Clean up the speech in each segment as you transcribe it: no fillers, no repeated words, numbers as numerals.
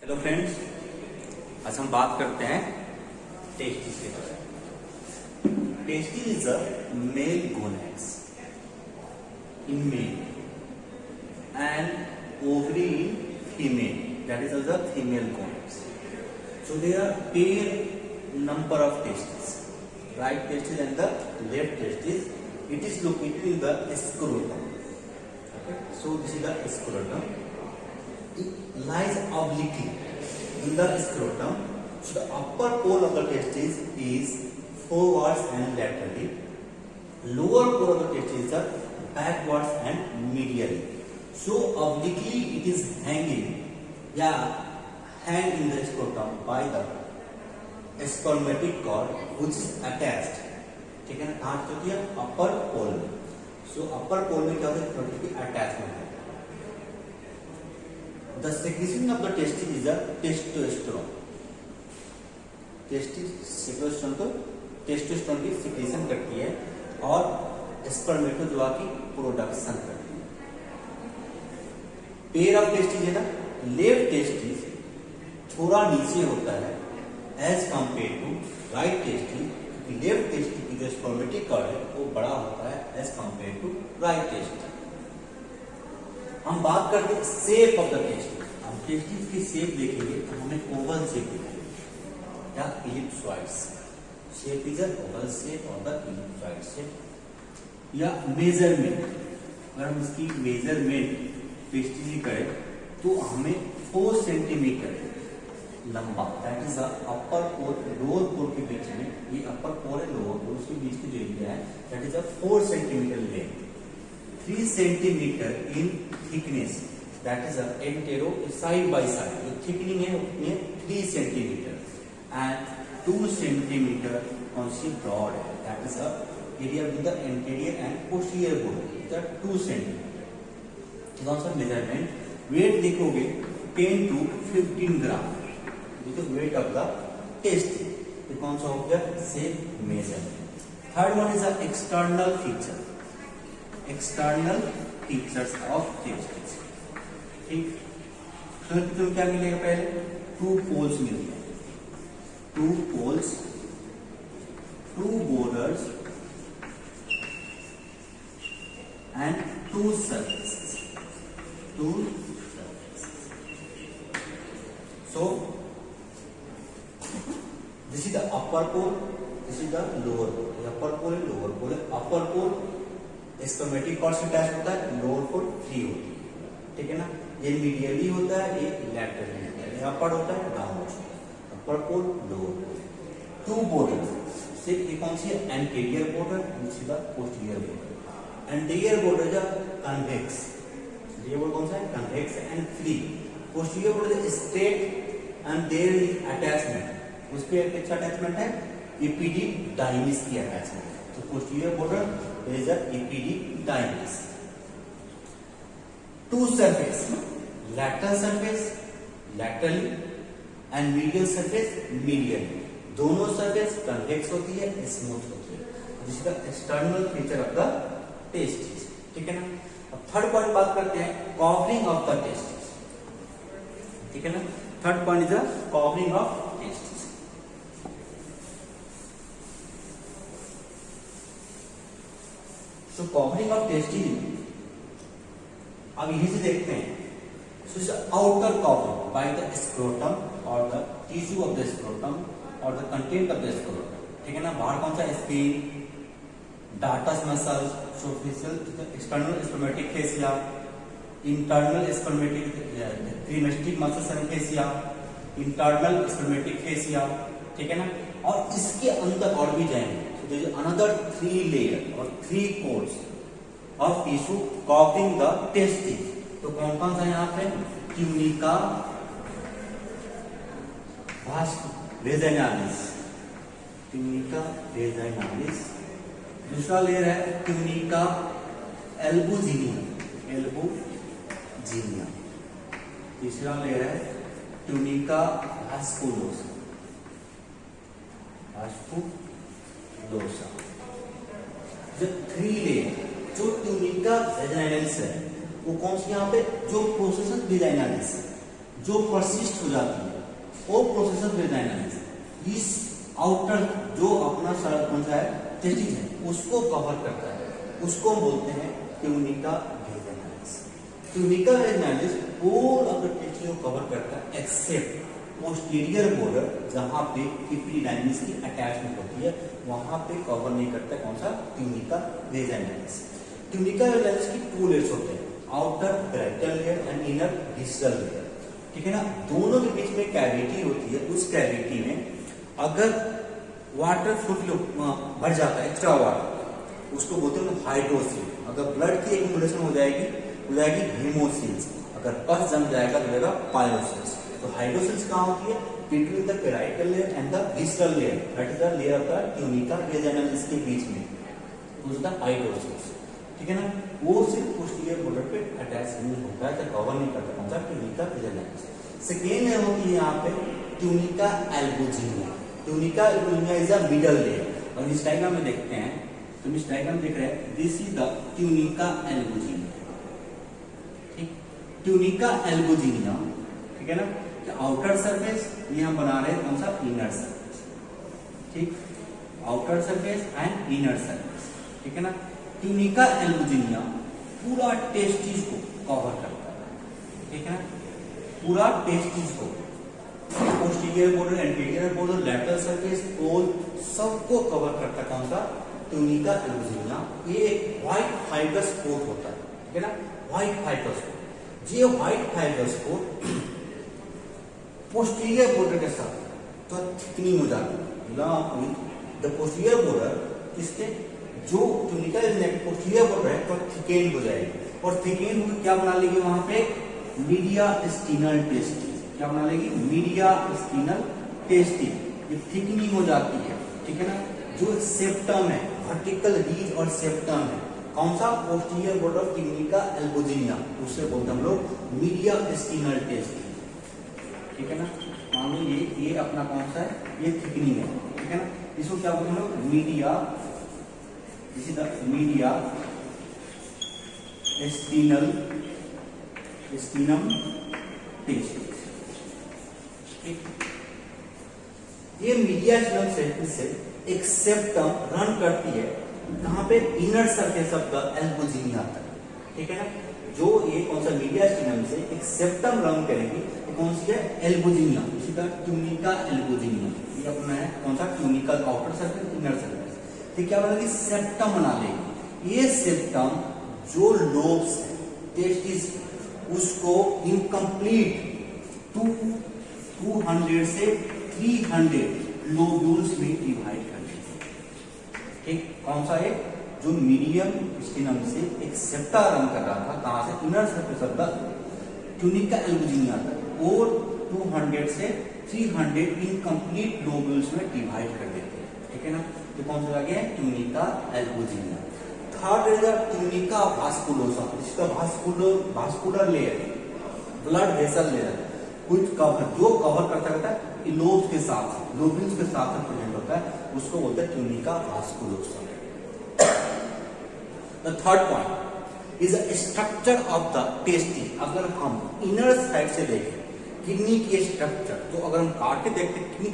Hello friends, आज हम बात करते हैं टेस्टिस के बारे में। Testis is a male gonads in male and ovary in female, that is also female gonads. So there are pair number of testes, right testis and the left testis. It is located in the scrotum. Okay, so this is the scrotum. It lies obliquely in the scrotum. So the upper pole of the testis is forwards and laterally. Lower pole of the testis are backwards and medially. So obliquely it is hanging, hang in the scrotum by the spermatic cord which is attached. ठीक है ना, कहाँ होती है? अपर पोल में. सो अपर पोल में क्या होता है? अटैचमेंट है. The secretion of the testis is a testosterone. Testosterone तो टेस्टोस्टेरोन की सिक्रेशन करती है और स्पर्मेटोजोआ की प्रोडक्शन करती है. पेयर ऑफ टेस्टिस है ना, लेफ्ट टेस्टिस थोड़ा नीचे होता है as compare to right testis. Left testis की जो स्पर्मेटिक कॉर्ड है वो बड़ा होता है as compare to right testis. हम बात करते हैं शेप ऑफ द टेस्टिस. हम टेस्टिस की शेप देखेंगे तो हमें ओवल शेप दिखेगी या ellipsoids. Shape is oval shape और द इलिप्सॉइड शेप. या मेजरमेंट, अगर हम इसकी मेजरमेंट टेस्टिस की करें तो हमें 4 सेंटीमीटर लंबा, that is upper pole lower pole के बीच में, ये अपर पोल है लोअर पोल, उसके बीच की जो एरिया है that is 4 centimetre length, 3 centimetre in thickness, that is antero side by side. जो थिकनिंग है उतनी है 3 सेंटीमीटर एंड 2 सेंटीमीटर कौन सी ब्रॉड है, that is area with the anterior and posterior border, 2 centimetre. कौन सा मेजरमेंट वेट देखोगे 10 to 15 ग्राम, ये तो वेट ऑफ द टेस्ट. ये कौन सा हो गया? Shape measurement. Third one is the external feature. External features of testis. ठीक, तो क्या मिलेगा? पहले 2 पोल्स मिलते हैं, 2 poles, 2 borders and 2 surfaces. 2 surfaces. So this is the upper pole, this is the lower pole. Upper pole, lower pole. Upper pole spermatic cord से attach होता है, लोअर पोल फ्री होती है. ठीक है ना, ये मीडियली होता है, ये लैटरली होता है. ये अपर होता है, डाउनवर्ड होता है. अपर पोल, लोअर पोल. 2 बॉर्डर से ये कौन सी है? एंटीरियर बॉर्डर, दूसरी the posterior border. Anterior border जो कन्वेक्स, ये बोर्ड कौन सा है? Convex and free. Posterior border straight and there is attachment. उस पे एक अच्छा अटैचमेंट है, एपिडिडाइमिस की अटैचमेंट. तो posterior border there is a epididymis. 2 surface, lateral surface laterally and medial surface medially. दोनों surface convex होती है, स्मूथ होती है. जिसका external feature of the testis. ठीक है ना. अब थर्ड पॉइंट बात करते हैं, कवरिंग ऑफ द टेस्टिस. ठीक है ना. Third point is the covering of testis. So covering of testis, अब यही से देखते हैं. So it's outer covering by the scrotum or the tissue of the scrotum or the content of the scrotum. ठीक है ना. बाहर कौन सा? Skin, dartos muscles, superficial external spermatic fascia, internal spermatic cremasteric muscle सरफेसिया, इंटरनल स्पर्मेटिक फेसिया. ठीक है ना. और इसके अंदर और भी जाएंगे. There is another 3 layer or 3 coats of tissue covering the testis. तो कौन कौन सा यहाँ पे? Tunica vaginalis, tunica vaginalis. दूसरा लेयर है ट्यूनिका एल्बुजिनिया, एल्बुजिनिया. तीसरा लेयर है ट्यूनिका वास्कुलोसा, वास्कुलोसा. जो 3 लेयर जो ट्यूनिका वेजाइनालिस है वो कौन सी यहाँ पे? जो प्रोसेस वेजाइनालिस जो परसिस्ट हो जाती है वो प्रोसेसर वेजाइनालिस इस आउटर जो अपना कौन सा है टेस्टिस है उसको कवर करता है, उसको बोलते हैं ट्यूनिका वेजाइनालिस। ट्यूनिका वेजाइनालिस पूरा अपने टेस्टिस को कवर करता है एक्सेप्ट पोस्टीरियर बॉर्डर जहां पे एपिडाइमिस की अटैचमेंट होती है वहां पे कवर नहीं करता कौन सा ट्यूनिका वेजाइनालिस। ट्यूनिका वेजाइनालिस की टू लेयर्स होते हैं, outer parietal layer and inner distal layer, ठीक है ना। दोनों के बीच में कैविटी होती है, उस कैविटी में अगर वाटर फ्लो बढ़ जाता है, एक्स्ट्रा वाटर, उसको बोलते हैं हाइड्रोसिल। अगर ब्लड की एक्यूमुलेशन हो जाएगी हीमोसिल्स, अगर पस जम जाएगा तो होगा पायोसिल्स। तो हाइड्रोसिल्स कहाँ होती है? Between the parietal layer and the distal layer, that is the layer of the tunica vaginalis के बीच में, उसका हाइड्रोसिल्स, ठीक है ना। वो सिर्फ पोस्टीरियर बॉर्डर पे अटैच नहीं होता है, तो कवर नहीं करता कौन सा ट्यूनिका वेजाइनालिस। सेकेंड लेयर होती है यहाँ पे tunica albuginea. Tunica albuginea is a middle layer, और इस डायग्राम में देखते हैं, तुम इस डायग्राम देख रहे हैं, this is the tunica albuginea, ठीक। ट्यूनिका एल्बुजिनिया, ठीक है ना। आउटर सरफेस ये हम बना रहे हैं कौन सा इनर सरफेस, ठीक, outer surface and inner surface, ठीक है ना। ट्यूनिका एल्बुजिनिया पूरा टेस्टिस को कवर करता है, ठीक है ना, पूरा टेस्टिस को, posterior border, anterior border, lateral surface, pole, सबको कवर करता है कौन सा ट्यूनिका एल्बुजिनिया। ये व्हाइट फाइब्रस कोट होता है, ठीक है ना, व्हाइट फाइब्रस कोट। ये white fibrous coat posterior border के साथ तो थिकनिंग हो जाती है, द पोस्टीरियर बॉर्डर किसके, जो ट्यूनिका पोस्टीरियर बॉर्डर है तो थिकेंड हो जाएगी, और थिकेंड हुई क्या बना लेगी वहां पे मीडिया स्टीनल टेस्टिस, क्या बना लेगी मीडिया स्टीनल टेस्टिस, ये थिकनिंग हो जाती है, ठीक है ना। जो सेप्टम है, वर्टिकल रीज और सेप्टम है, कौन सा posterior border of tunica albuginea, उसे बोलते हैं हम लोग मीडिया स्टीनल टेस्टिस, ठीक है ना। मान लो ये अपना कौन सा है, ये थिकनिंग है, ठीक है ना, इसको क्या बोलते हैं हम लोग media, this is the mediastinum testis, ठीक। ये मीडिया स्टीनम टेस्टिस से एक सेप्टम रन करती है कहां पे, inner surface of the albuginea तक, ठीक है ना। जो ये कौन सा मीडिया स्टीनम से एक सेप्टम रन करेगी, कौन सी है एल्बुजिनिया, इसी का ट्यूनिका एल्बुजिनिया, ये अपना है कौन सा tunica outer surface inner surface, ठीक, क्या बना सेप्टम बना लेगी। ये सेप्टम जो लोब्स है टेस्टिस उसको इनकम्प्लीट 200 से 300 लोब्यूल्स में डिवाइड कर देती है, ठीक। कौन सा है, जो मीडियम स्टीनम से एक सेप्टा रन कर रहा था, कहां से, inner surface of the tunica albuginea तक, और 200 से 300 इनकम्प्लीट लोब्यूल्स में डिवाइड कर देते हैं, ठीक है ना। तो कौन सा लगे tunica albuginea. Third is tunica vasculosa, इसका vascular layer, blood vessel layer, कुछ कवर जो कवर करता है लोब्स के साथ, लोब्यूल्स के साथ प्रेजेंट होता है, उसको बोलते हैं tunica vasculosa. The third point is structure of the testis. अगर हम इनर साइड से देखें किडनी के स्ट्रक्चर, तो अगर हम काट के देखते हैं किडनी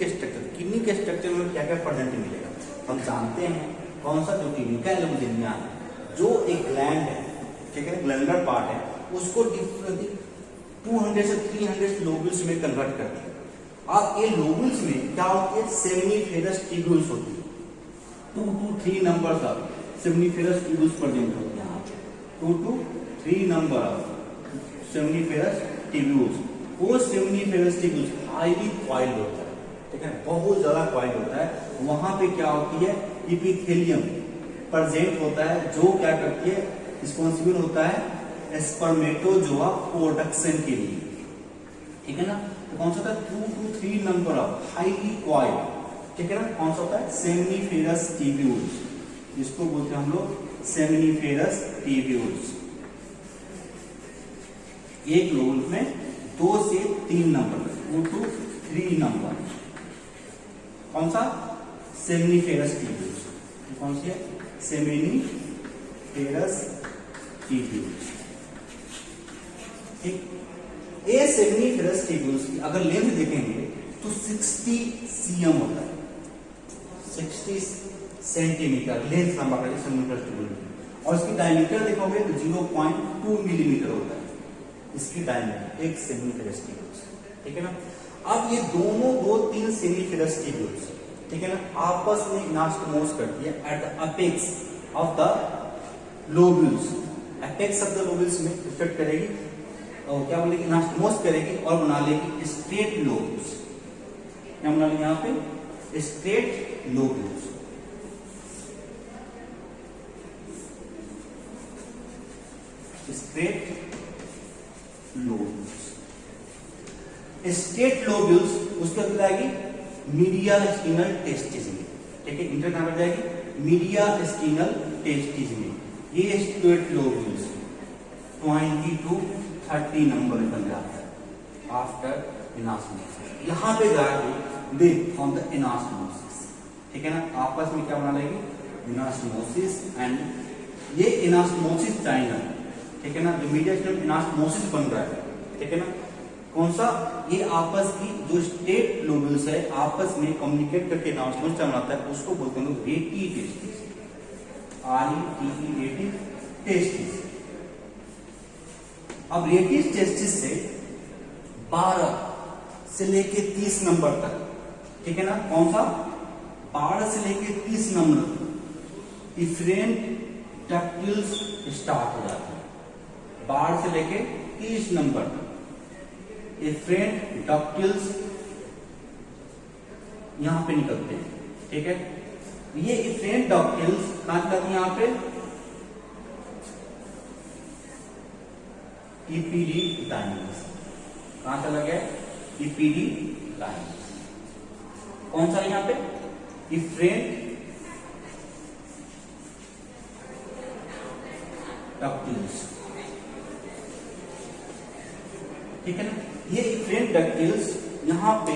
के स्ट्रक्चर में क्या क्या प्रेजेंट मिलेगा, हम जानते हैं कौन सा, जो ट्यूनिका एल्बुजिनिया है, जो एक ग्लैंड है, ठीक है, ग्लैंडर पार्ट है, उसको 200 से 300 लोब्यूल्स में कन्वर्ट करती है। अब ये लोब्यूल्स में क्या होती है, सेमिनिफेरस ट्यूब्यूल्स होती है, 2 to 3 number of seminiferous tubules present होते हैं, 2 to 3 number of seminiferous tubules. वो सेमिनिफेरस ट्यूब्यूल्स हाईली कॉइल्ड होता है, ठीक है, बहुत ज्यादा कॉइल्ड होता है। वहां पे क्या होती है, एपिथेलियम प्रेजेंट होता है, जो क्या करती है, रिस्पॉन्सिबल होता है स्पर्मेटोजोआ प्रोडक्शन के लिए, ठीक है ना। तो कौन सा होता है, 2 to 3 number of highly coiled, ठीक है ना, कौन सा होता है, सेमिनिफेरस ट्यूब्यूल्स, जिसको बोलते हैं हम लोग सेमिनिफेरस ट्यूब्यूल्स। एक लोब में 2 से 3 नंबर, 2 to 3 नंबर, कौन सा, सेमिनिफेरस ट्यूब्यूल्स, कौन सी है, सेमिनिफेरस ट्यूब्यूल्स, ठीक। ए सेमिनिफेरस टिब्यूल्स की अगर लेंथ देखेंगे तो 60 cm होता है, 60 सेंटीमीटर लेंथ नंबर है सेमिनिफेरस टिब्यूल की। और इसकी डायमीटर देखोगे तो 0.2 मिलीमीटर होता है इसकी डायमीटर, एक सेमिनिफेरस टिब्यूल्स, ठीक है ना। अब ये दोनों 2-3 सेमिनिफेरस टिब्यूल्स, ठीक है ना, आपस में इनास्टोमोस करती है at the apex of the lobules. Apex of the lobules में इफेक्ट करेगी और क्या बोलेगी, इनास्टोमोस करेगी और बना लेगी स्ट्रेट लोब्यूल्स। क्या बना लेंगे यहाँ पे, straight lobules. Straight lobules, straight lobules उसके अंदर आएगी मीडियल स्टीनल टेस्टिस में, ठीक है, इंटर कहां पर जाएगी, मीडियल स्टीनल टेस्टिस में। ये स्ट्रेट लोब्यूल्स 20 to 30 नंबर बन जाता है आफ्टर इनास्मोसिस। यहां पे जाके दे फॉर्म द इनास्मोसिस, ठीक है ना, आपस में क्या बना लेगी, इनास्मोसिस। एंड ये इनास्मोसिस चाइना, ठीक है ना, जो मीडियल स्टीनल इनास्मोसिस बन रहा है, ठीक है ना, कौन सा, ये आपस की जो स्टेट लोब्यूल्स है आपस में कम्युनिकेट करके इनास्मोसिस बनाता है, उसको बोलते हैं लोग रेटी टेस्टिस, RETE रेटी टेस्टिस। अब रेटी टेस्टिस से 12 से लेके 30 नंबर तक, ठीक है ना, कौन सा, 12 से लेके 30 नंबर इफरेंट डक्टिल्स स्टार्ट हो जाते हैं। 12 से लेके 30 नंबर तक इफरेंट डक्टिल्स यहां पे निकलते हैं, ठीक है। ये इफरेंट डक्टिल्स कहां तक, यहां पे इपीडिडाइमिस, कहां चला गया, इपीडिडाइमिस। कौन सा यहां पे, इफरेंट डक्टिल्स, ठीक है ना। ये इफरेंट डक्टिल्स यहां पे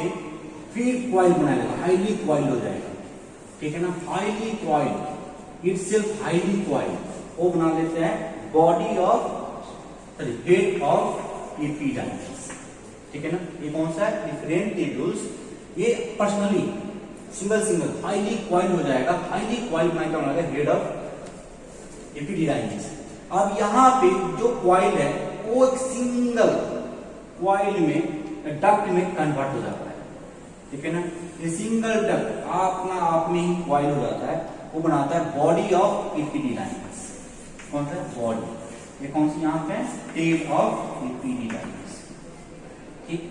फिर क्वाइल बनाएगा, हाईली क्वाइल हो जाएगा, ठीक है ना, highly coil, itself highly coil, वो बना लेते हैं body of head of epididymis, ठीक है ना। ये कौन सा है, डिफरेंट टिब्यूल्स, ये पर्सनली सिंगल हाईली क्वाइल हो जाएगा, हाईली क्वाइल बनाएगा, बनाएगा हेड ऑफ एपिडाइमिस। अब यहाँ पे जो क्वाइल है वो एक सिंगल क्वाइल में डक्ट में कन्वर्ट हो जाता है, ठीक है ना। ये सिंगल डक्ट अपना आप में ही क्वाइल हो जाता है, वो बनाता है बॉडी ऑफ एपिडाइमिस। कौन सा, बॉडी, ये कौन सी यहाँ पे, टेल ऑफ एपिडाइमिस, ठीक,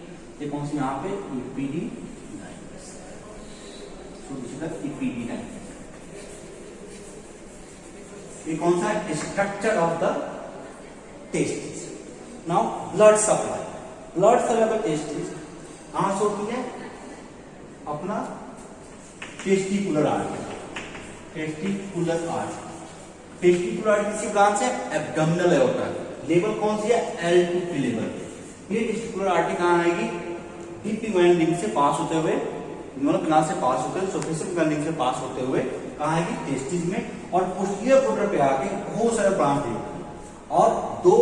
ये कौन सी यहाँ पे, epididymis, so this is the epididymis. ये कौन सा है, structure of the testis. Now blood supply, blood supply testis कहां से होती है, अपना testicular artery, testicular artery, testicular artery किसी ब्रांच है, एब्डोमिनल एओर्टा, लेवल कौन सी है, L2 लेवल। ये टेस्टिकुलर आर्टरी कहां आएगी, डीप इग्वाइनल से पास होते हुए, न्यूरल से पास होते हुए, सुपरफिशियल इग्वाइनल से पास होते हुए कहां आएगी, टेस्टिस में, और पोस्टीरियर पोर्टर पे आके बहुत सारे ब्रांच देती है, और 2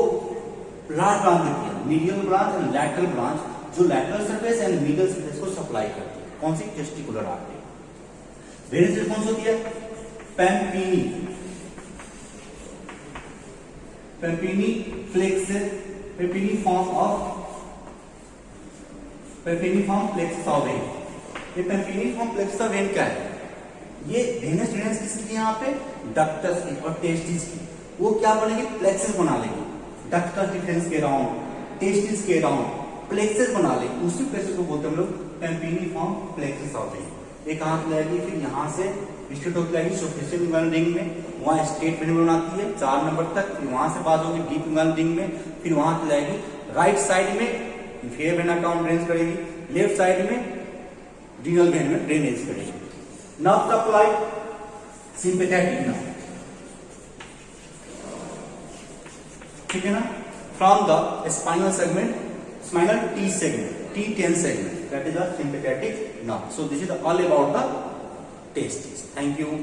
लार्ज ब्रांच देती है, medial branch and lateral branch, जो lateral surface and medial surface को सप्लाई करती है। कौन सी, टेस्टिकुलर आर्टरी। वेरिएंट कौन सी होती है, पैम्पिनी, पैम्पिनी फ्लेक्स, पैम्पिनीफॉर्म फ्लेक्स ऑफ वेन। ये पैम्पिनीफॉर्म फ्लेक्स ऑफ वेन क्या है, ये वेनस ड्रेनेज किसकी, यहाँ पे डक्टस की और टेस्टिस की, वो क्या बनेगी, प्लेक्सस बना लेगी, डक्टस डिफरेंस के राउंड, टेस्टिस के राउंड प्लेक्सस बना लेगी, उसी प्लेक्सस को बोलते हैं हम लोग पैम्पिनीफॉर्म प्लेक्सस ऑफ वेन। ये कहां से जाएगी, फिर यहां से स्टेट होकर जाएगी सुपरफिशियल इग्वाइनल रिंग में, वहां स्टेट वेन बनाती है 4 नंबर तक, फिर वहां से बात होगी डीप इग्वाइनल रिंग में, फिर वहां से जाएगी राइट साइड में इंफीरियर वेना काउंट ड्रेन करेगी, लेफ्ट साइड में रीनल वेन में ड्रेनेज करेगी। नर्व सप्लाई सिंपैथेटिक नर्व, ठीक है ना, from the spinal segment, spinal T segment, T10 segment, that is a sympathetic nerve. So this is all about the testes. Thank you.